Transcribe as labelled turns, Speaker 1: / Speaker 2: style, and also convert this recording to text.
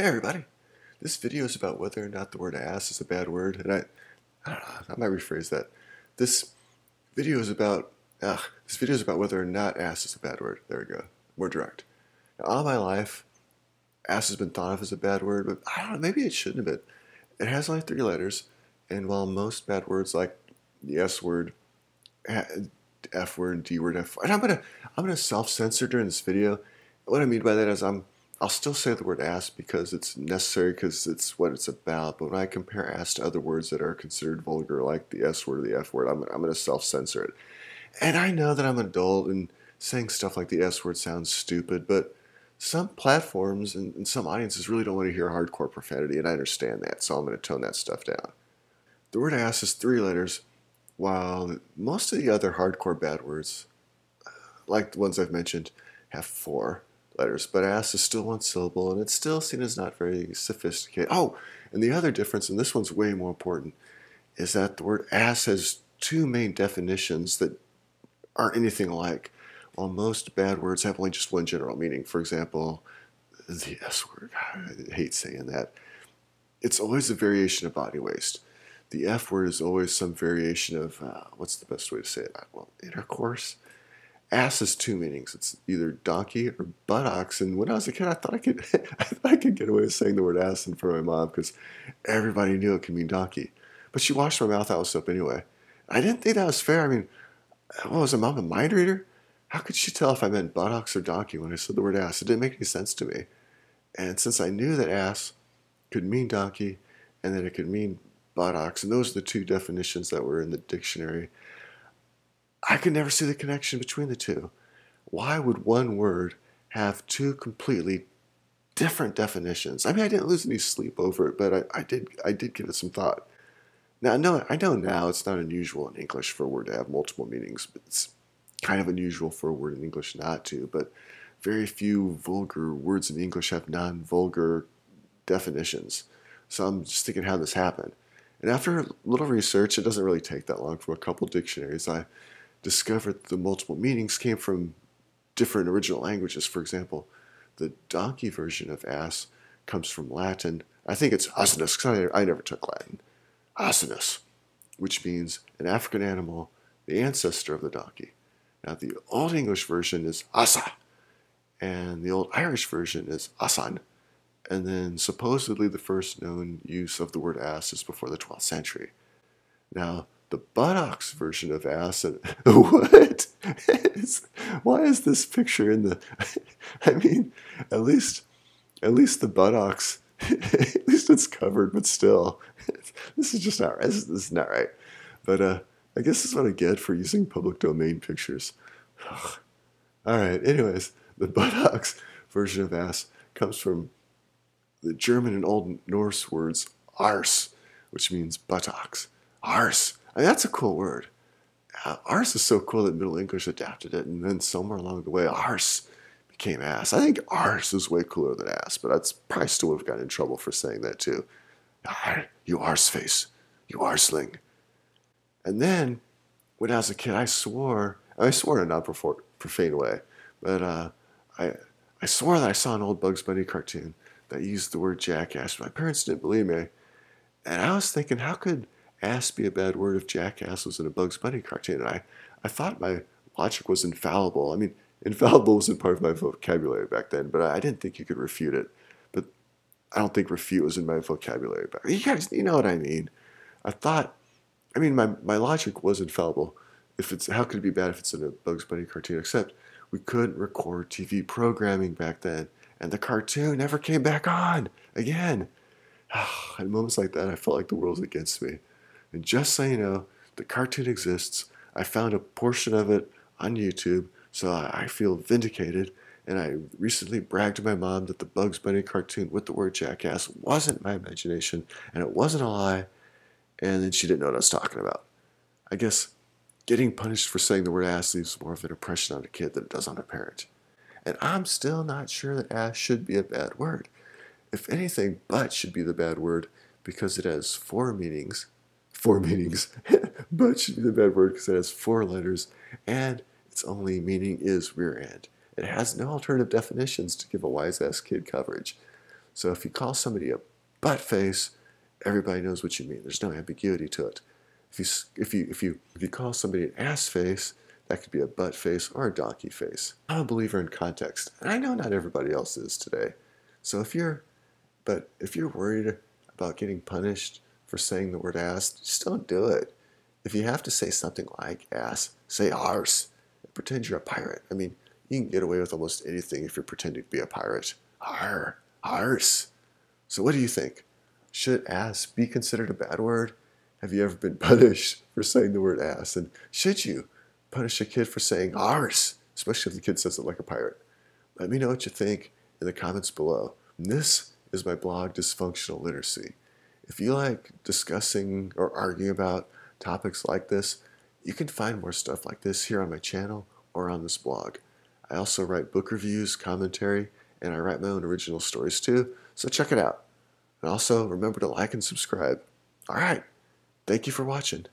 Speaker 1: Hey everybody, this video is about whether or not the word ass is a bad word, and I don't know, I might rephrase that. This video is about, this video is about whether or not ass is a bad word. There we go, more direct. Now, all my life, ass has been thought of as a bad word, but I don't know, maybe it shouldn't have been. It has only 3 letters, and while most bad words like the S word, F word, D word, F word, and I'm gonna self-censor during this video. What I mean by that is I'll still say the word ass because it's necessary because it's what it's about. But when I compare ass to other words that are considered vulgar, like the S word or the F word, I'm going to self-censor it. And I know that I'm an adult and saying stuff like the S word sounds stupid, but some platforms and some audiences really don't want to hear hardcore profanity, and I understand that, so I'm going to tone that stuff down. The word ass is 3 letters, while most of the other hardcore bad words, like the ones I've mentioned, have 4 letters, but ass is still 1 syllable, and it's still seen as not very sophisticated. Oh, and the other difference, and this one's way more important, is that the word ass has 2 main definitions that aren't anything alike, while most bad words have only just one general meaning. For example, the S word, I hate saying that. It's always a variation of body waste. The F word is always some variation of, what's the best way to say it? Well, intercourse. Ass has 2 meanings. It's either donkey or buttocks. And when I was a kid, I thought I could, I thought I could get away with saying the word ass in front of my mom because everybody knew it could mean donkey. But she washed my mouth out with soap anyway. I didn't think that was fair. I mean, what was a mom, a mind reader? How could she tell if I meant buttocks or donkey when I said the word ass? It didn't make any sense to me. And since I knew that ass could mean donkey and that it could mean buttocks, and those are the 2 definitions that were in the dictionary, I could never see the connection between the 2. Why would one word have 2 completely different definitions? I mean, I didn't lose any sleep over it, but I did give it some thought. Now, I know now it's not unusual in English for a word to have multiple meanings, but it's kind of unusual for a word in English not to. But very few vulgar words in English have non-vulgar definitions. So I'm just thinking how this happened. And after a little research, it doesn't really take that long, from a couple dictionaries, I discovered that the multiple meanings came from different original languages. For example, the donkey version of ass comes from Latin. I think it's asinus, because I never took Latin. Asinus, which means an African animal, the ancestor of the donkey. Now, the Old English version is asa, and the Old Irish version is asan. And then supposedly the first known use of the word ass is before the 12th century. Now, the buttocks version of ass, and what? Why is this picture in the? I mean, at least the buttocks, at least it's covered, but still, this is just not right. This is not right. But I guess this is what I get for using public domain pictures. All right. Anyways, the buttocks version of ass comes from the German and Old Norse words arse, which means buttocks. Arse. I mean, that's a cool word. Arse is so cool that Middle English adapted it, and then somewhere along the way, arse became ass. I think arse is way cooler than ass, but I probably still would have gotten in trouble for saying that too. You arse face. You arseling. And then, when I was a kid, I swore in a non-profane way, but I swore that I saw an old Bugs Bunny cartoon that used the word jackass, but my parents didn't believe me. And I was thinking, how could ass be a bad word if Jackass was in a Bugs Bunny cartoon? And I thought my logic was infallible. I mean, infallible wasn't part of my vocabulary back then, but I didn't think you could refute it. But I don't think refute was in my vocabulary back then. You guys, you know what I mean. My logic was infallible. How could it be bad if it's in a Bugs Bunny cartoon? Except we couldn't record TV programming back then, and the cartoon never came back on again. At moments like that, I felt like the world's against me. And just so you know, the cartoon exists. I found a portion of it on YouTube, so I feel vindicated. And I recently bragged to my mom that the Bugs Bunny cartoon with the word jackass wasn't my imagination, and it wasn't a lie. And then she didn't know what I was talking about. I guess getting punished for saying the word ass leaves more of an impression on a kid than it does on a parent. And I'm still not sure that ass should be a bad word. If anything, butt should be the bad word because it has 4 meanings. 4 meanings. Butt should be the bad word because it has 4 letters, and its only meaning is rear end. It has no alternative definitions to give a wise-ass kid coverage. So if you call somebody a butt face, everybody knows what you mean. There's no ambiguity to it. If you call somebody an ass face, that could be a butt face or a donkey face. I'm a believer in context, and I know not everybody else is today. So if you're worried about getting punished for saying the word ass, just don't do it. If you have to say something like ass, say arse and pretend you're a pirate. I mean, you can get away with almost anything if you're pretending to be a pirate. Arse. So what do you think? Should ass be considered a bad word? Have you ever been punished for saying the word ass? And should you punish a kid for saying arse, especially if the kid says it like a pirate? Let me know what you think in the comments below. And this is my blog, Dysfunctional Literacy. If you like discussing or arguing about topics like this, you can find more stuff like this here on my channel or on this blog. I also write book reviews, commentary, and I write my own original stories too, so check it out. And also remember to like and subscribe. All right, thank you for watching.